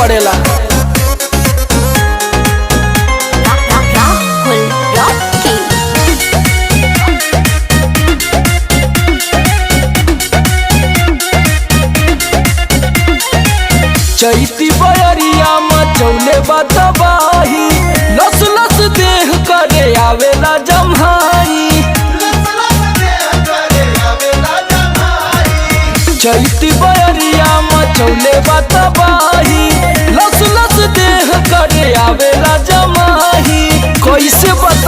पड़ेला। चैती बयरिया मचौले बतबाही, लस लस देह करे आवेला जम्हाई। चैती बयरिया मचौले बतबाही, लस लस देह करे आवेला जम्हाई। कैसे बता